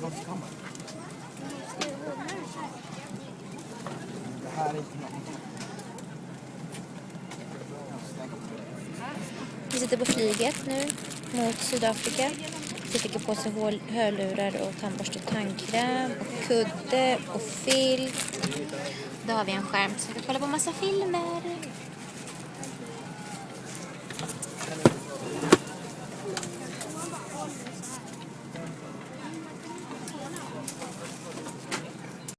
Vi sitter på flyget nu mot Sydafrika. Vi fick på sig hörlurar och tandborste, tandkräm och kudde och filt. Då har vi en skärm så vi kan kolla på massa filmer.